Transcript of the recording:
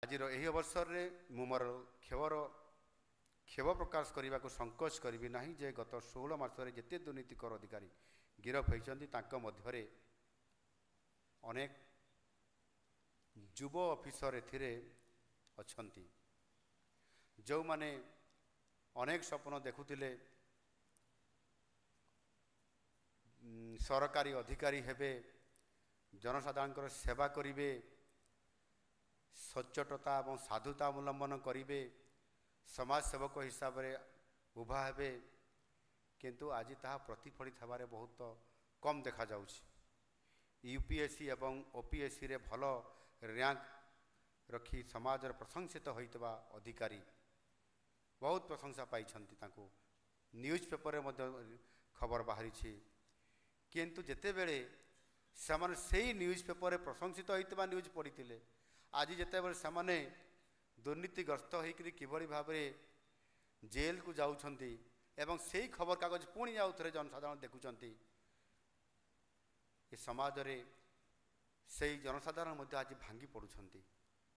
ଆଜିର ଏହି ଅବସରରେ ମୁଁ ମୋର କ୍ଷୋଭ ପ୍ରକାଶ କରିବାକୁ ସଂକୋଚ କରିବି ନାହିଁ ଯେ ଗତ 16 ମାସରେ ଯେତେ ଦୁର୍ନୀତିକର ଅଧିକାରୀ ଗିରଫ ହୋଇଛନ୍ତି ତାଙ୍କ ମଧ୍ୟରେ ଅନେକ ଯୁବ ଅଫିସର ଏଥିରେ ଅଛନ୍ତି, ଯେଉଁମାନେ ଅନେକ ସ୍ୱପ୍ନ ଦେଖୁଥିଲେ ସରକାରୀ ଅଧିକାରୀ ହେବେ, ଜନସାଧାରଣଙ୍କର ସେବା କରିବେ, ସଚ୍ଚୋଟତା ଏବଂ ସାଧୁତା ଅବଲମ୍ବନ କରିବେ, ସମାଜସେବକ ହିସାବରେ ଉଭା ହେବେ, କିନ୍ତୁ ଆଜି ତାହା ପ୍ରତିଫଳିତ ହେବାରେ ବହୁତ କମ୍ ଦେଖାଯାଉଛି। ୟୁପିଏସସି ଏବଂ ଓପିଏସସିରେ ଭଲ ର୍ୟାଙ୍କ ରଖି ସମାଜରେ ପ୍ରଶଂସିତ ହୋଇଥିବା ଅଧିକାରୀ ବହୁତ ପ୍ରଶଂସା ପାଇଛନ୍ତି, ତାଙ୍କୁ ନ୍ୟୁଜ୍ ପେପରରେ ମଧ୍ୟ ଖବର ବାହାରିଛି। କିନ୍ତୁ ଯେତେବେଳେ ସେମାନେ ସେଇ ନ୍ୟୁଜ୍ ପେପରରେ ପ୍ରଶଂସିତ ହୋଇଥିବା ନ୍ୟୁଜ୍ ପଢ଼ିଥିଲେ, ଆଜି ଯେତେବେଳେ ସେମାନେ ଦୁର୍ନୀତିଗ୍ରସ୍ତ ହୋଇକରି କିଭଳି ଭାବରେ ଜେଲକୁ ଯାଉଛନ୍ତି ଏବଂ ସେଇ ଖବରକାଗଜ ପୁଣି ଆଉ ଥରେ ଜନସାଧାରଣ ଦେଖୁଛନ୍ତି, ଏ ସମାଜରେ ସେଇ ଜନସାଧାରଣ ମଧ୍ୟ ଆଜି ଭାଙ୍ଗି ପଡ଼ୁଛନ୍ତି।